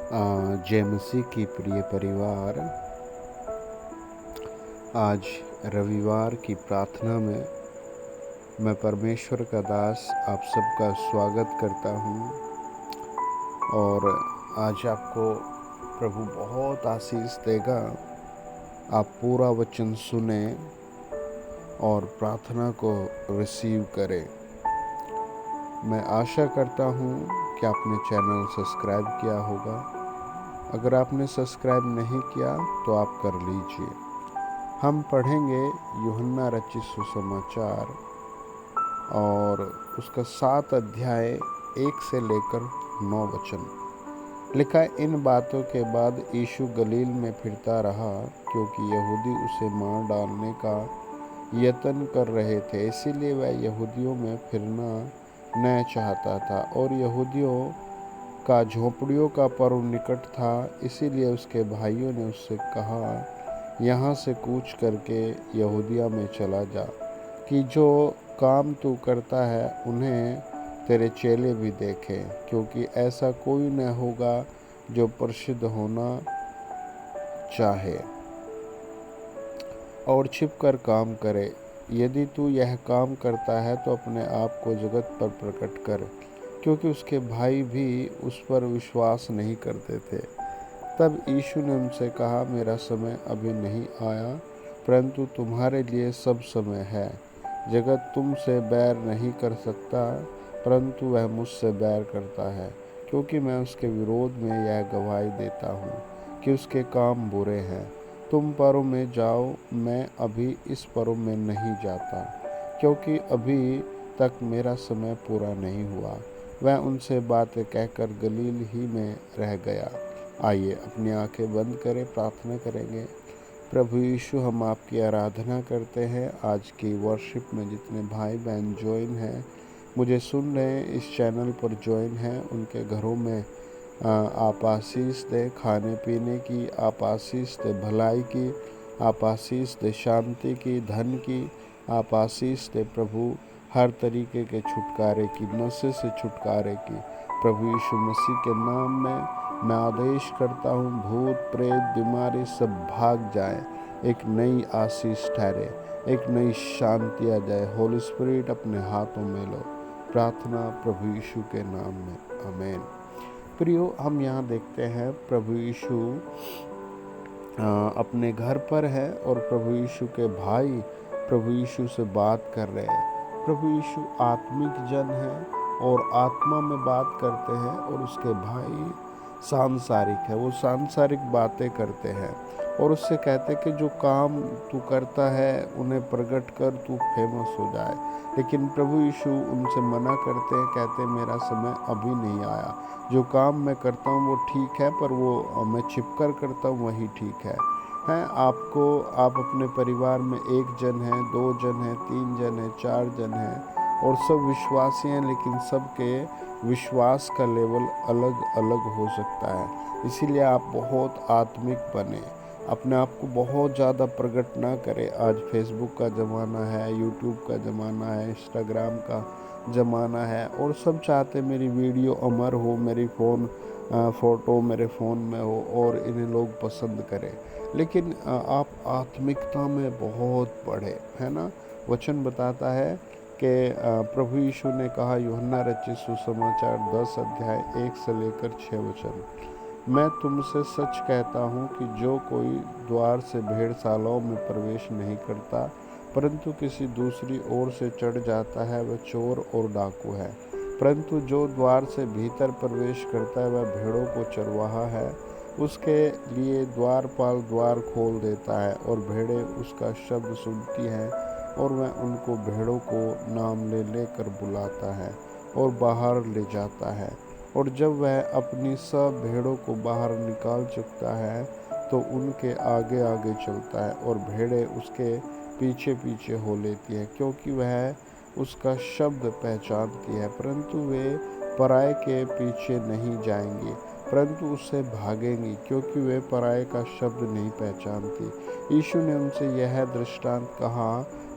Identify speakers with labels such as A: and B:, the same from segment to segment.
A: जय मसीह की प्रिय परिवार। आज रविवार की प्रार्थना में मैं परमेश्वर का दास आप सबका स्वागत करता हूँ और आज आपको प्रभु बहुत आशीष देगा। आप पूरा वचन सुने और प्रार्थना को रिसीव करें। मैं आशा करता हूँ कि आपने चैनल सब्सक्राइब किया होगा। अगर आपने सब्सक्राइब नहीं किया तो आप कर लीजिए। हम पढ़ेंगे यूहन्ना रचित सुसमाचार और उसका 7 अध्याय 1 से लेकर 9 वचन। लिखा है, इन बातों के बाद यीशु गलील में फिरता रहा, क्योंकि यहूदी उसे मार डालने का यत्न कर रहे थे। इसीलिए वह यहूदियों में फिरना न चाहता था और यहूदियों का झोपड़ियों का पर्व निकट था। इसीलिए उसके भाइयों ने उससे कहा, यहाँ से कूच करके यहूदिया में चला जा, कि जो काम तू करता है उन्हें तेरे चेले भी देखें, क्योंकि ऐसा कोई न होगा जो प्रसिद्ध होना चाहे और छिपकर काम करे। यदि तू यह काम करता है तो अपने आप को जगत पर प्रकट कर, क्योंकि उसके भाई भी उस पर विश्वास नहीं करते थे। तब यीशु ने उनसे कहा, मेरा समय अभी नहीं आया, परंतु तुम्हारे लिए सब समय है। जगत तुमसे बैर नहीं कर सकता, परंतु वह मुझसे बैर करता है, क्योंकि मैं उसके विरोध में यह गवाही देता हूँ कि उसके काम बुरे हैं। तुम पर्व में जाओ, मैं अभी इस पर्व में नहीं जाता, क्योंकि अभी तक मेरा समय पूरा नहीं हुआ। वह उनसे बातें कहकर गलील ही में रह गया। आइए अपनी आंखें बंद करें, प्रार्थना करेंगे। प्रभु यीशु, हम आपकी आराधना करते हैं। आज की वर्शिप में जितने भाई बहन ज्वाइन हैं, मुझे सुन रहे हैं, इस चैनल पर ज्वाइन हैं, उनके घरों में आप आशीष दें, खाने पीने की आप आशीष दें, भलाई की आप आशीष दें, शांति की, धन की आप आशीष दें प्रभु, हर तरीके के छुटकारे की, नशे से छुटकारे की। प्रभु यीशु मसीह के नाम में मैं आदेश करता हूँ, भूत प्रेत बीमारी सब भाग जाए, एक नई आशीष ठहरे, एक नई शांति आ जाए। होली स्पिरिट अपने हाथों में लो। प्रार्थना प्रभु यीशु के नाम में, आमीन। प्रियो, हम यहाँ देखते हैं प्रभु यीशु अपने घर पर है और प्रभु यीशु के भाई प्रभु यीशु से बात कर रहे हैं। प्रभु यीशु आत्मिक जन है और आत्मा में बात करते हैं और उसके भाई सांसारिक है, वो सांसारिक बातें करते हैं और उससे कहते कि जो काम तू करता है उन्हें प्रकट कर, तू फेमस हो जाए। लेकिन प्रभु यीशु उनसे मना करते हैं, कहते हैं मेरा समय अभी नहीं आया। जो काम मैं करता हूँ वो ठीक है, पर वो मैं छिपकर करता हूँ वही ठीक है। आप अपने परिवार में 1 जन है, 2 जन है, 3 जन है, 4 जन है और सब विश्वासी हैं, लेकिन सबके विश्वास का लेवल अलग अलग हो सकता है। इसीलिए आप बहुत आत्मिक बने, अपने आप को बहुत ज़्यादा प्रकट ना करें। आज फेसबुक का ज़माना है, यूट्यूब का ज़माना है, इंस्टाग्राम का ज़माना है और सब चाहते मेरी वीडियो अमर हो, मेरी फ़ोटो मेरे फ़ोन में हो और इन्हें लोग पसंद करें। लेकिन आप आत्मिकता में बहुत बढ़े, है ना। वचन बताता है कि प्रभु यीशु ने कहा, यूहन्ना रचित सुसमाचार 10 अध्याय 1 से लेकर 6 वचन, मैं तुमसे सच कहता हूँ कि जो कोई द्वार से भेड़शालाओं में प्रवेश नहीं करता, परंतु किसी दूसरी ओर से चढ़ जाता है, वह चोर और डाकू है। परंतु जो द्वार से भीतर प्रवेश करता है, वह भेड़ों को चरवाहा है। उसके लिए द्वारपाल द्वार खोल देता है और भेड़ें उसका शब्द सुनती हैं और वह उनको भेड़ों को नाम ले लेकर बुलाता है और बाहर ले जाता है। और जब वह अपनी सब भेड़ों को बाहर निकाल चुकता है तो उनके आगे आगे चलता है और भेड़ें उसके पीछे पीछे हो लेती है, क्योंकि वह उसका शब्द पहचानती है। परंतु वे पराये के पीछे नहीं जाएंगी, परंतु उससे भागेंगी, क्योंकि वे पराये का शब्द नहीं पहचानती। यीशु ने उनसे यह दृष्टांत कहा,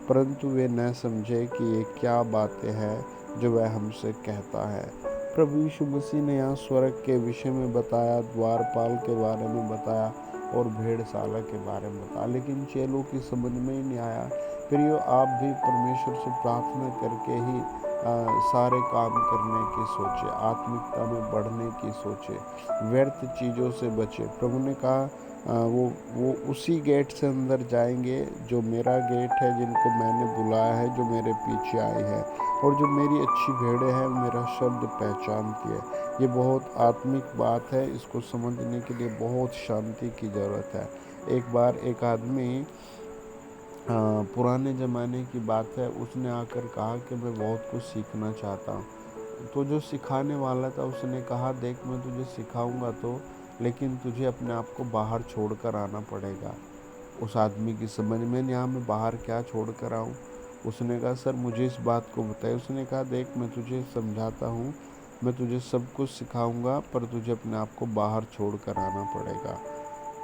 A: परंतु वे न समझे कि ये क्या बातें हैं जो वह हमसे कहता है। प्रभु यीशु मसीह ने यहाँ स्वर्ग के विषय में बताया, द्वारपाल के बारे में बताया और भेड़शाला के बारे में बताया, लेकिन चेलों की समझ में ही नहीं आया। प्रियो, आप भी परमेश्वर से प्रार्थना करके ही सारे काम करने की सोचे, आत्मिकता में बढ़ने की सोचे, व्यर्थ चीज़ों से बचे। प्रभु ने कहा वो उसी गेट से अंदर जाएंगे जो मेरा गेट है, जिनको मैंने बुलाया है, जो मेरे पीछे आए हैं, और जो मेरी अच्छी भेड़ें हैं मेरा शब्द पहचानती है। ये बहुत आत्मिक बात है, इसको समझने के लिए बहुत शांति की ज़रूरत है। एक बार एक आदमी, पुराने ज़माने की बात है, उसने आकर कहा कि मैं बहुत कुछ सीखना चाहता हूँ। तो जो सिखाने वाला था उसने कहा, देख मैं तुझे सिखाऊंगा तो, लेकिन तुझे अपने आप को बाहर छोड़कर आना पड़ेगा। उस आदमी की समझ में नहीं आया, मैं बाहर क्या छोड़ कर आऊँ। उसने कहा, सर मुझे इस बात को बताइए। उसने कहा, देख मैं तुझे समझाता हूँ, मैं तुझे सब कुछ सिखाऊंगा, पर तुझे अपने आप को बाहर छोड़ कर आना पड़ेगा।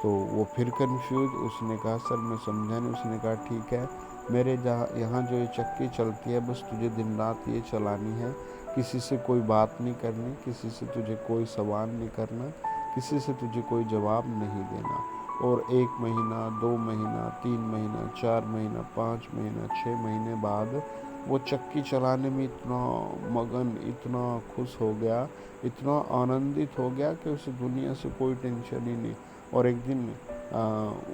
A: तो वो फिर कंफ्यूज, उसने कहा, सर मैं समझा नहीं। उसने कहा, ठीक है, मेरे यहाँ जो ये चक्की चलती है, बस तुझे दिन रात ये चलानी है, किसी से कोई बात नहीं करनी, किसी से तुझे कोई सवाल नहीं करना, किसी से तुझे कोई जवाब नहीं देना। और 1 महीना, 2 महीना, 3 महीना, 4 महीना, 5 महीना, 6 महीने बाद वो चक्की चलाने में इतना मगन, इतना खुश हो गया, इतना आनंदित हो गया कि उसे दुनिया से कोई टेंशन ही नहीं। और एक दिन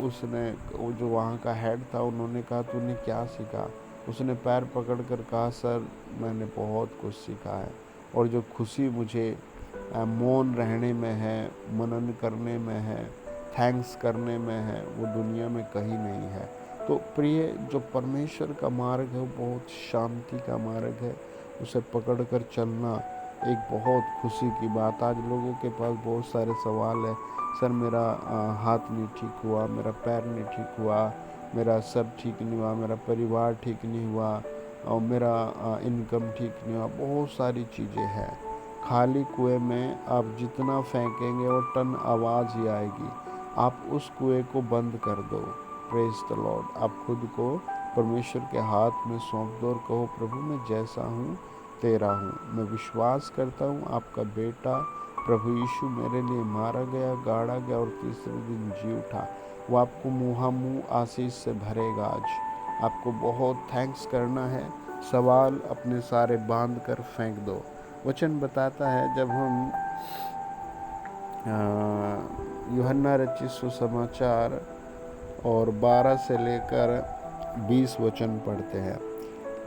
A: उसने, वो जो वहाँ का हेड था, उन्होंने कहा, तूने क्या सीखा? उसने पैर पकड़ कर कहा, सर मैंने बहुत कुछ सीखा है, और जो खुशी मुझे मौन रहने में है, मनन करने में है, थैंक्स करने में है, वो दुनिया में कहीं नहीं है। तो प्रिय, जो परमेश्वर का मार्ग है वो बहुत शांति का मार्ग है, उसे पकड़ कर चलना एक बहुत खुशी की बात। आज लोगों के पास बहुत सारे सवाल है, सर मेरा हाथ नहीं ठीक हुआ, मेरा पैर नहीं ठीक हुआ, मेरा सर ठीक नहीं हुआ, मेरा परिवार ठीक नहीं हुआ, और मेरा इनकम ठीक नहीं हुआ, बहुत सारी चीज़ें हैं। खाली कुएं में आप जितना फेंकेंगे वो टन आवाज़ ही आएगी। आप उस कुएं को बंद कर दो। Praise the Lord. आप खुद को परमेश्वर के हाथ में सौंप दो और कहो, प्रभु मैं जैसा हूँ तेरा हूँ। मैं विश्वास करता हूँ आपका बेटा प्रभु यीशु मेरे लिए मारा गया, गाड़ा गया और तीसरे दिन जी उठा। वो आपको मुँह आशीष से भरेगा। आज आपको बहुत थैंक्स करना है। सवाल अपने सारे बांध कर फेंक दो। वचन बताता है, जब हम यूहन्ना रचित सुसमाचार और 12 से लेकर 20 वचन पढ़ते हैं,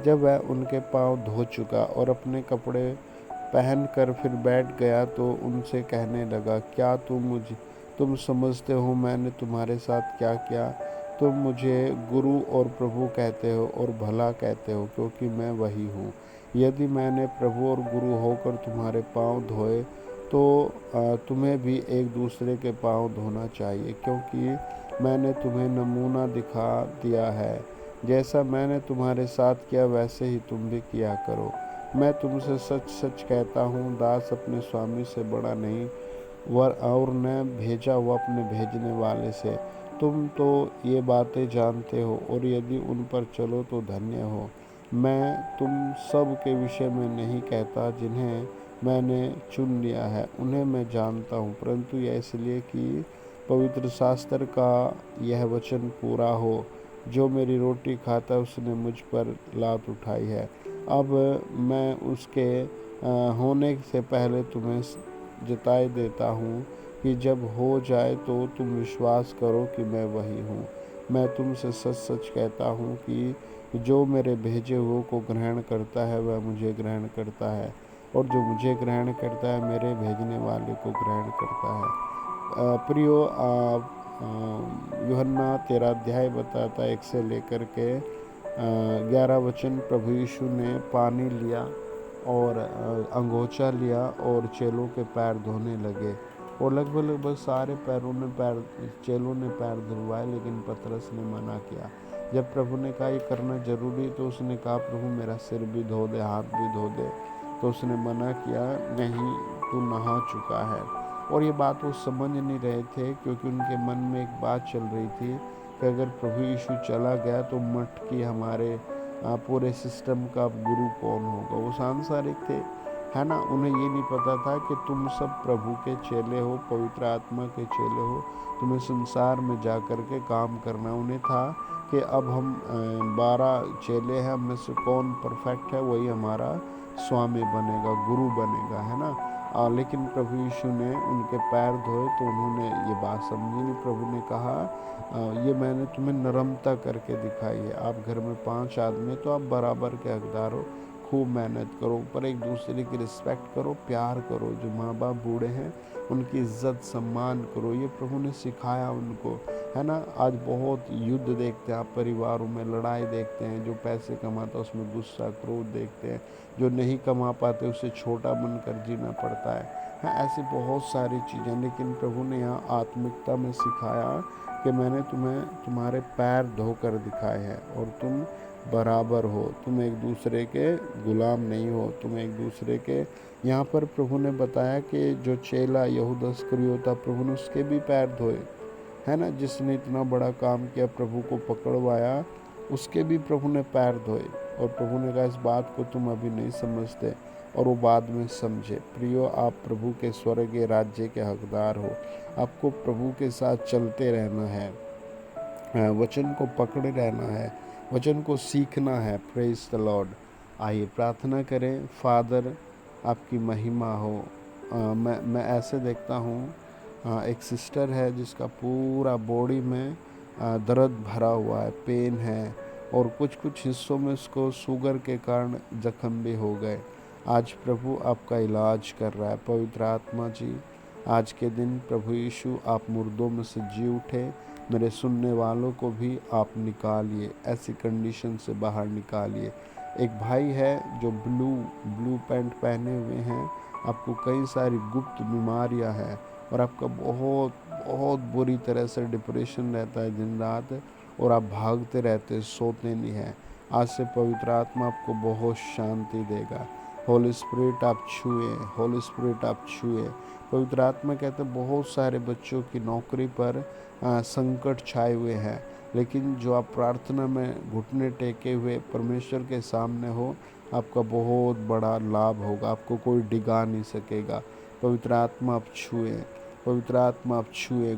A: जब वह उनके पांव धो चुका और अपने कपड़े पहन कर फिर बैठ गया तो उनसे कहने लगा, क्या तुम समझते हो मैंने तुम्हारे साथ क्या किया? तुम मुझे गुरु और प्रभु कहते हो और भला कहते हो, क्योंकि मैं वही हूँ। यदि मैंने प्रभु और गुरु होकर तुम्हारे पांव धोए तो तुम्हें भी एक दूसरे के पांव धोना चाहिए, क्योंकि मैंने तुम्हें नमूना दिखा दिया है। जैसा मैंने तुम्हारे साथ किया वैसे ही तुम भी किया करो। मैं तुमसे सच सच कहता हूँ, दास अपने स्वामी से बड़ा नहीं, और न भेजा हुआ अपने भेजने वाले से। तुम तो ये बातें जानते हो, और यदि उन पर चलो तो धन्य हो। मैं तुम सब के विषय में नहीं कहता, जिन्हें मैंने चुन लिया है उन्हें मैं जानता हूँ, परंतु यह इसलिए कि पवित्र शास्त्र का यह वचन पूरा हो, जो मेरी रोटी खाता है उसने मुझ पर लात उठाई है। अब मैं उसके होने से पहले तुम्हें जताए देता हूँ कि जब हो जाए तो तुम विश्वास करो कि मैं वही हूँ। मैं तुमसे सच सच कहता हूँ कि जो मेरे भेजे हुए को ग्रहण करता है वह मुझे ग्रहण करता है, और जो मुझे ग्रहण करता है मेरे भेजने वाले को ग्रहण करता है। प्रियो, यूहन्ना 13 अध्याय बताता है 1 से लेकर के 11 वचन। प्रभु यीशु ने पानी लिया और अंगोछा लिया और चेलों के पैर धोने लगे, और लगभग सारे चेलों ने पैर धुलवाए, लेकिन पतरस ने मना किया। जब प्रभु ने कहा ये करना जरूरी, तो उसने कहा, प्रभु मेरा सिर भी धो दे, हाथ भी धो दे। तो उसने मना किया, नहीं तू नहा चुका है। और ये बात वो समझ नहीं रहे थे, क्योंकि उनके मन में एक बात चल रही थी कि अगर प्रभु यीशु चला गया तो मठ की हमारे पूरे सिस्टम का गुरु कौन होगा। वो सांसारिक थे, है ना। उन्हें ये नहीं पता था कि तुम सब प्रभु के चेले हो, पवित्र आत्मा के चेले हो, तुम्हें संसार में जा कर के काम करना। उन्हें था कि अब हम 12 चेले हैं, हम में से कौन परफेक्ट है, वही हमारा स्वामी बनेगा, गुरु बनेगा, है ना। लेकिन प्रभु यीशु ने उनके पैर धोए तो उन्होंने ये बात समझी नहीं। प्रभु ने कहा ये मैंने तुम्हें नरमता करके दिखाई है। आप घर में 5 आदमी तो आप बराबर के हकदार हो, खूब मेहनत करो, पर एक दूसरे की रिस्पेक्ट करो, प्यार करो। जो माँ बाप बूढ़े हैं उनकी इज्जत सम्मान करो, ये प्रभु ने सिखाया उनको, है ना। आज बहुत युद्ध देखते हैं आप, परिवारों में लड़ाई देखते हैं। जो पैसे कमाता है उसमें गुस्सा क्रोध देखते हैं, जो नहीं कमा पाते उसे छोटा बनकर जीना पड़ता है। हाँ, ऐसी बहुत सारी चीज़ें। लेकिन प्रभु ने यहाँ आत्मिकता में सिखाया कि मैंने तुम्हें तुम्हारे पैर धोकर दिखाए हैं और तुम बराबर हो, तुम एक दूसरे के गुलाम नहीं हो, तुम एक दूसरे के। यहाँ पर प्रभु ने बताया कि जो चेला यहूदा इस्करियोता, प्रभु ने उसके भी पैर धोए, है ना। जिसने इतना बड़ा काम किया, प्रभु को पकड़वाया, उसके भी प्रभु ने पैर धोए। और प्रभु ने कहा इस बात को तुम अभी नहीं समझते और वो बाद में समझे। प्रियो, आप प्रभु के स्वर्गीय राज्य के हकदार हो। आपको प्रभु के साथ चलते रहना है, वचन को पकड़े रहना है, वचन को सीखना है। Praise the Lord. आइए प्रार्थना करें। फादर, आपकी महिमा हो। मैं ऐसे देखता हूँ, एक सिस्टर है जिसका पूरा बॉडी में दर्द भरा हुआ है, पेन है, और कुछ कुछ हिस्सों में उसको शुगर के कारण जख्म भी हो गए। आज प्रभु आपका इलाज कर रहा है। पवित्र आत्मा जी, आज के दिन प्रभु यीशु आप मुर्दों में से जी उठे, मेरे सुनने वालों को भी आप निकालिए, ऐसी कंडीशन से बाहर निकालिए। एक भाई है जो ब्लू पैंट पहने हुए हैं, आपको कई सारी गुप्त बीमारियां हैं और आपका बहुत बहुत बुरी तरह से डिप्रेशन रहता है दिन रात, और आप भागते रहते, सोते नहीं हैं। आज से पवित्र आत्मा आपको बहुत शांति देगा। होली स्पिरिट आप छुए, होली स्पिरिट आप छुए। पवित्र आत्मा कहते बहुत सारे बच्चों की नौकरी पर संकट छाए हुए हैं, लेकिन जो आप प्रार्थना में घुटने टेके हुए परमेश्वर के सामने हो, आपका बहुत बड़ा लाभ होगा, आपको कोई डिगा नहीं सकेगा। पवित्र आत्मा आप छुए, पवित्र आत्मा आप छुए।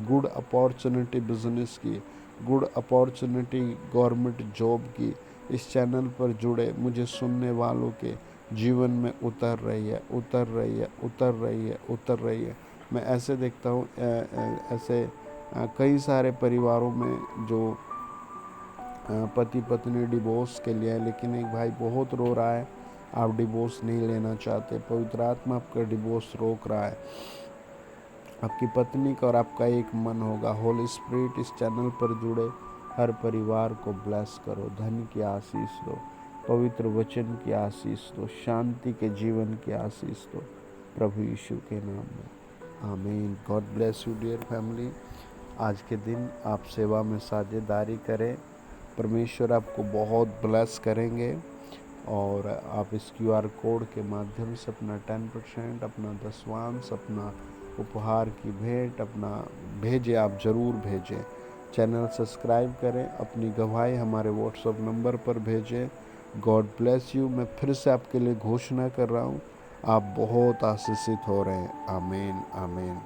A: गुड अपॉर्चुनिटी बिजनेस की, गुड अपॉर्चुनिटी गवर्नमेंट जॉब की इस चैनल पर जुड़े मुझे सुनने वालों के जीवन में उतर रही है, उतर रही है, उतर रही है, उतर रही है। मैं ऐसे देखता हूँ, ऐसे कई सारे परिवारों में जो पति पत्नी डिवोर्स के लिए है, लेकिन एक भाई बहुत रो रहा है, आप डिवोर्स नहीं लेना चाहते। पवित्र आत्मा आपका डिवोर्स रोक रहा है। आपकी पत्नी का और आपका एक मन होगा। होली स्पिरिट इस चैनल पर जुड़े हर परिवार को ब्लेस करो, धन की आशीष दो, पवित्र वचन की आशीष दो, शांति के जीवन की आशीष दो, प्रभु यीशु के नाम में, आमीन। God bless you dear family. आज के दिन आप सेवा में साझेदारी करें, परमेश्वर आपको बहुत ब्लेस करेंगे। और आप इस QR कोड के माध्यम से अपना 10%, अपना दशवांश, अपना उपहार की भेंट अपना भेजें, आप ज़रूर भेजें। चैनल सब्सक्राइब करें, अपनी गवाही हमारे व्हाट्सएप नंबर पर भेजें। God bless you. मैं फिर से आपके लिए घोषणा कर रहा हूँ, आप बहुत आशीषित हो रहे हैं। आमीन, आमीन।